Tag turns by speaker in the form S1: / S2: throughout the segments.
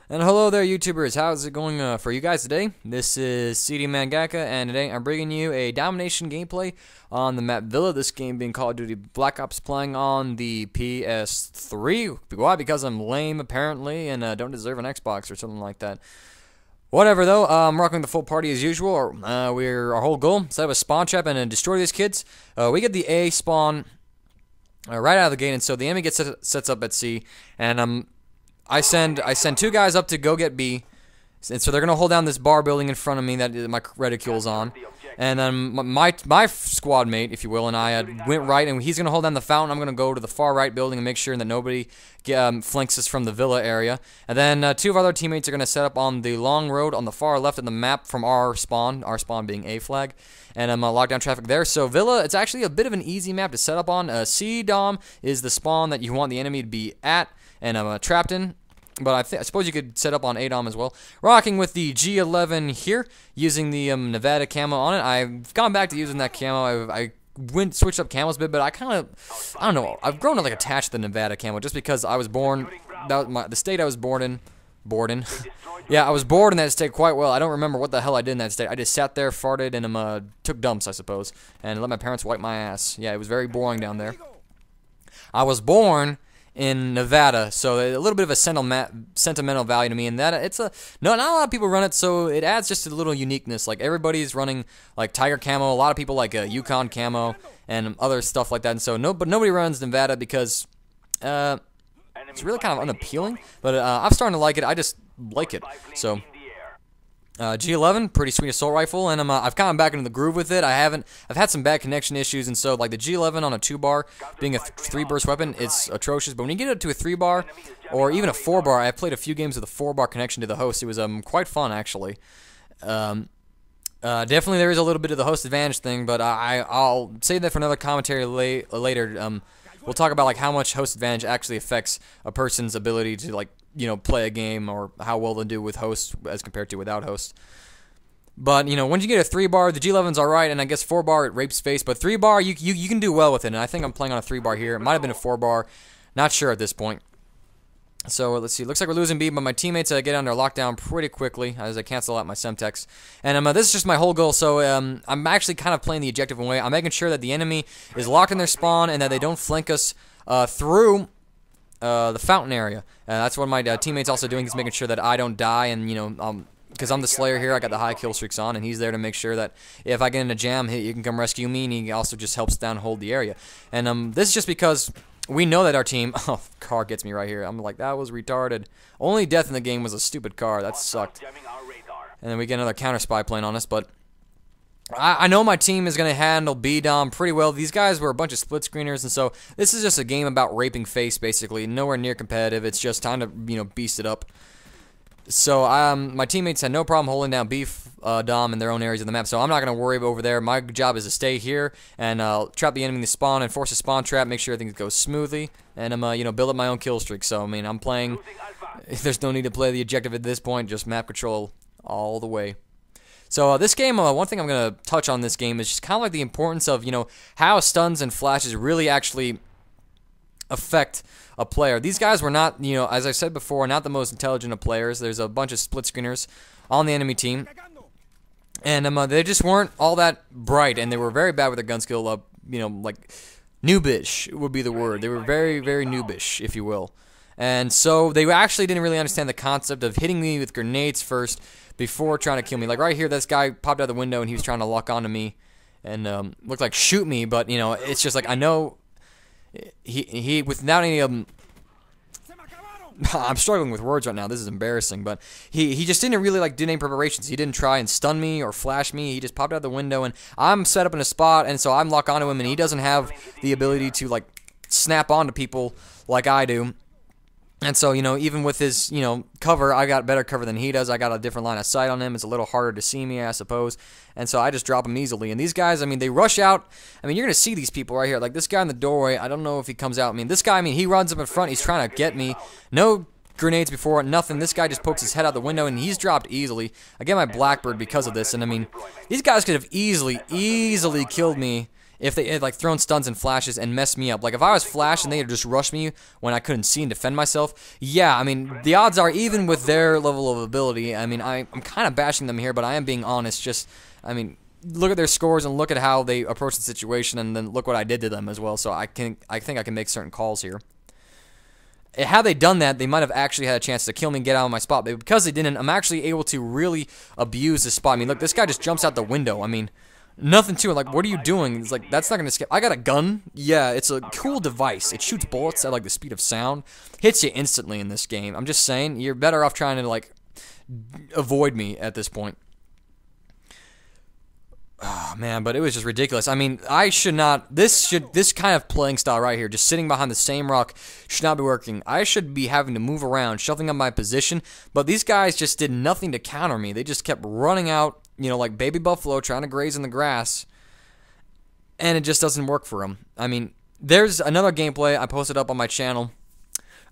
S1: And hello there, YouTubers. How's it going for you guys today? This is CD Mangaka, and today I'm bringing you a domination gameplay on the map Villa. This game being Call of Duty Black Ops, playing on the PS3. Why? Because I'm lame, apparently, and don't deserve an Xbox or something like that. Whatever, though. I'm rocking the full party as usual. Our whole goal: set up a spawn trap and destroy these kids. We get the A spawn right out of the gate, and so the enemy sets up at C, and I send two guys up to go get B, and so they're gonna hold down this bar building in front of me that my reticule's on, and then my squad mate, if you will, and I went right, and he's gonna hold down the fountain. I'm gonna go to the far right building and make sure that nobody flanks us from the villa area, and then two of our other teammates are gonna set up on the long road on the far left of the map from our spawn being A flag, and I'm lock down traffic there. So Villa, it's actually a bit of an easy map to set up on. C Dom is the spawn that you want the enemy to be at, and I'm trapped in, but I suppose you could set up on ADOM as well. Rocking with the G11 here, using the Nevada camo on it. I've gone back to using that camo. I switched up camos a bit, but I don't know, I've grown to like attached to the Nevada camo just because I was born, the state I was born in. Yeah, I was bored in that state quite well. I don't remember what the hell I did in that state. I just sat there, farted, and took dumps, I suppose, and let my parents wipe my ass. Yeah, it was very boring down there. I was born in Nevada, so a little bit of a sentimental value to me, and that not a lot of people run it, so it adds just a little uniqueness. Like everybody's running like Tiger camo, a lot of people like Yukon camo and other stuff like that, and so but nobody runs Nevada because it's really kind of unappealing. But I'm starting to like it. I just like it. So G11, pretty sweet assault rifle, and I've gotten back into the groove with it. I've had some bad connection issues, and so like the G11 on a 2-bar being a 3-burst weapon, it's atrocious. But when you get it to a 3-bar or even a 4-bar, I've played a few games with a 4-bar connection to the host. It was quite fun actually. Definitely there is a little bit of the host advantage thing, but I'll save that for another commentary later. We'll talk about like how much host advantage actually affects a person's ability to like play a game, or how well they do with host as compared to without host. But once you get a 3-bar, the G11's alright, and I guess 4-bar it rapes face, but 3-bar you can do well with it, and I think I'm playing on a 3-bar here. It might have been a 4-bar, not sure at this point. So let's see. Looks like we're losing B, but my teammates get under lockdown pretty quickly as I cancel out my Semtex. And this is just my whole goal. So I'm actually kind of playing the objective way. I'm making sure that the enemy is locked in their spawn and that they don't flank us through the fountain area. That's what my teammates also doing, is making sure that I don't die, and because I'm the Slayer here, I got the high kill streaks on, and he's there to make sure that if I get in a jam, he can come rescue me, and he also just helps down hold the area. And this is just because we know that our team... Oh, car gets me right here. I'm like, that was retarded. Only death in the game was a stupid car. That sucked. And then we get another counter spy plane on us, but I know my team is going to handle B-Dom pretty well. These guys were a bunch of split screeners, and so this is just a game about raping face, basically. Nowhere near competitive. It's just time to, beast it up. So my teammates had no problem holding down Dom in their own areas of the map, so I'm not going to worry over there. My job is to stay here and trap the enemy in the spawn and force a spawn trap, make sure everything goes smoothly, and build up my own kill streak. So, I'm playing... There's no need to play the objective at this point, just map control all the way. So this game, one thing I'm going to touch on this game is just kind of like the importance of, how stuns and flashes really actually affect a player. These guys were not, as I said before, not the most intelligent of players. There's a bunch of split screeners on the enemy team, and they just weren't all that bright, and they were very bad with their gun skill. Like noobish would be the word. They were very, very noobish, if you will. And so they actually didn't really understand the concept of hitting me with grenades first before trying to kill me. Like right here, this guy popped out the window and he was trying to lock onto me and looked like shoot me, but it's just like I know he without any of them. I'm struggling with words right now. This is embarrassing, but he just didn't really do any preparations. He didn't try and stun me or flash me. He just popped out the window, and I'm set up in a spot, and so I'm locked onto him, and he doesn't have the ability to snap onto people like I do. And so, even with his, cover, I got better cover than he does. I got a different line of sight on him. It's a little harder to see me, I suppose. And so I just drop him easily. And these guys, they rush out. You're going to see these people right here. Like this guy in the doorway, I don't know if he comes out. This guy, he runs up in front. He's trying to get me. No grenades before, nothing. This guy just pokes his head out the window, and he's dropped easily. I get my Blackbird because of this. And, these guys could have easily killed me if they had like thrown stuns and flashes and messed me up. Like if I was flashed and they had just rushed me when I couldn't see and defend myself, yeah, I mean, the odds are, even with their level of ability, I mean, I'm kind of bashing them here, but I am being honest. Just, I mean, look at their scores and look at how they approach the situation, and then look what I did to them as well. So I think I can make certain calls here. Had they done that, they might have actually had a chance to kill me and get out of my spot. But because they didn't, I'm actually able to really abuse this spot. I mean, look, this guy just jumps out the window. I mean, nothing to it. Like, what are you doing? It's like, that's not going to skip. I got a gun. Yeah, it's a cool device. It shoots bullets at, like, the speed of sound. Hits you instantly in this game. I'm just saying, you're better off trying to, like, avoid me at this point. Oh, man, but it was just ridiculous. I mean, I should not, this kind of playing style right here, just sitting behind the same rock, should not be working. I should be having to move around, shuffling up my position, but these guys just did nothing to counter me. They just kept running out, you know, like baby buffalo trying to graze in the grass, and it just doesn't work for them. I mean, there's another gameplay I posted up on my channel.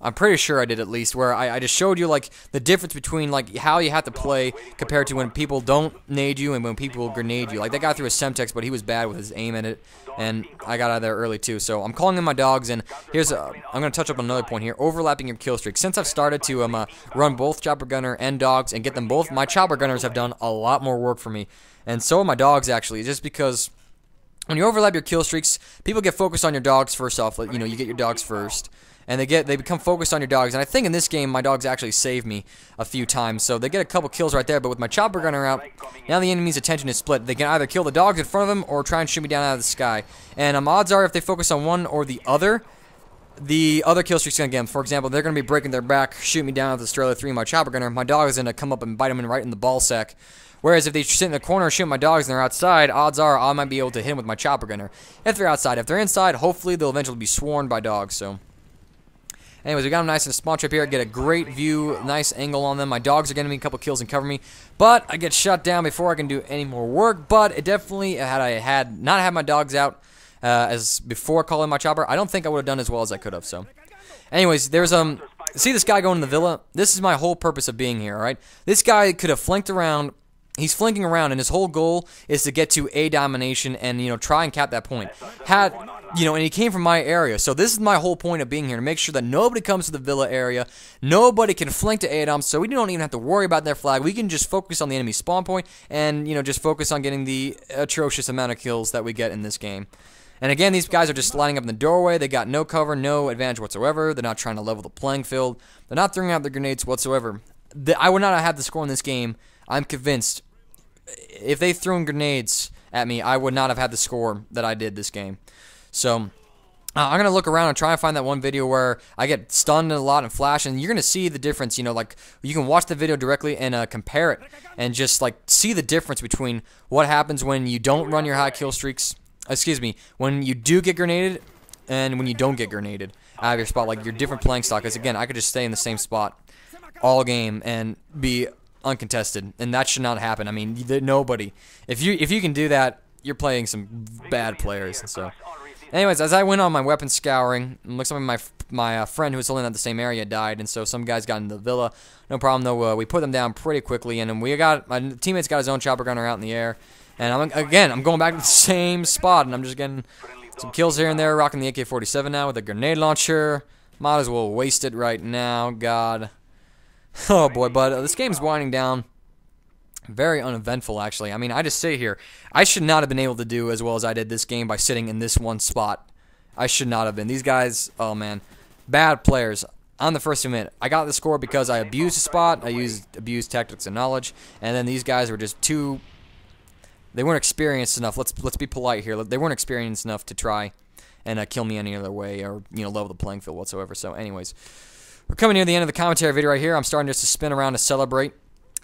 S1: I'm pretty sure I did, at least, where I just showed you, like, the difference between, like, how you have to play compared to when people don't nade you and when people grenade you. Like, that guy threw a Semtex, but he was bad with his aim at it, and I got out of there early, too. So I'm calling in my dogs, and here's I'm going to touch up on another point here, overlapping your kill streak. Since I've started to run both Chopper Gunner and dogs and get them both, my Chopper Gunners have done a lot more work for me, and so have my dogs, actually, just because when you overlap your kill streaks, people get focused on your dogs first off. Like, you know, you get your dogs first, and they become focused on your dogs. And I think in this game, my dogs actually saved me a few times. So they get a couple kills right there. But with my Chopper Gunner out, now the enemy's attention is split. They can either kill the dogs in front of them or try and shoot me down out of the sky. And odds are, if they focus on one or the other kill streak's going to get them. For example, they're going to be breaking their back, shoot me down with the Australia 3 my Chopper Gunner. My dog is going to come up and bite them right in the ball sack. Whereas if they sit in the corner and shoot my dogs and they're outside, odds are I might be able to hit them with my Chopper Gunner. If they're outside. If they're inside, hopefully they'll eventually be swarmed by dogs. So, anyways, we got them nice in a spawn trip here. Get a great view, nice angle on them. My dogs are getting me a couple kills and cover me. But I get shut down before I can do any more work. But it definitely, had I not had my dogs out as before calling my chopper, I don't think I would have done as well as I could have. So, anyways, there's see this guy going in the villa? This is my whole purpose of being here, alright? This guy could have flanked around. He's flanking around, and his whole goal is to get to A domination and, you know, try and cap that point. And he came from my area, so this is my whole point of being here, to make sure that nobody comes to the villa area, nobody can flank to A dom, so we don't even have to worry about their flag. We can just focus on the enemy spawn point and, you know, just focus on getting the atrocious amount of kills that we get in this game. And again, these guys are just lining up in the doorway. They got no cover, no advantage whatsoever. They're not trying to level the playing field. They're not throwing out their grenades whatsoever. I would not have had the score in this game, I'm convinced. If they threw grenades at me, I would not have had the score that I did this game. So, I'm going to look around and try and find that one video where I get stunned a lot and flash, and you're going to see the difference. You know, like, you can watch the video directly and compare it and just, like, see the difference between what happens when you don't run your high kill streaks, when you do get grenaded and when you don't get grenaded out of your spot, like your different playing style. Because, again, I could just stay in the same spot all game and be uncontested, and that should not happen. I mean, nobody. If you can do that, you're playing some bad players. And so, anyways, as I went on my weapon scouring, looks like my friend who was still in the same area died, and so some guys got into the villa. No problem though. We put them down pretty quickly, and then my teammate's got his own Chopper Gunner out in the air, and I'm going back to the same spot, and I'm just getting some kills here and there, rocking the AK-47 now with a grenade launcher. Might as well waste it right now. God. Oh boy, but this game's winding down. Very uneventful, actually. I mean, I just sit here. I should not have been able to do as well as I did this game by sitting in this one spot. I should not have been. These guys, oh man, bad players. I'm the first to admit. I got the score because I abused the spot. I abused tactics and knowledge, and then these guys were just too. They weren't experienced enough. Let's be polite here. They weren't experienced enough to try and kill me any other way, or level the playing field whatsoever. So, anyways. We're coming near the end of the commentary video right here. I'm starting just to spin around to celebrate.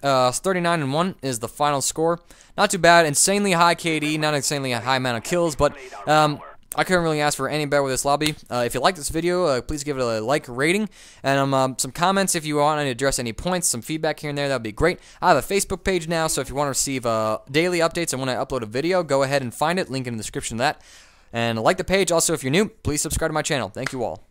S1: 39-1 is the final score. Not too bad. Insanely high KD, not insanely high amount of kills, but I couldn't really ask for any better with this lobby. If you like this video, please give it a like rating, and some comments if you want to address any points, some feedback here and there, that would be great. I have a Facebook page now, so if you want to receive daily updates and when I upload a video, go ahead and find it. Link in the description of that. And like the page. Also, if you're new, please subscribe to my channel. Thank you all.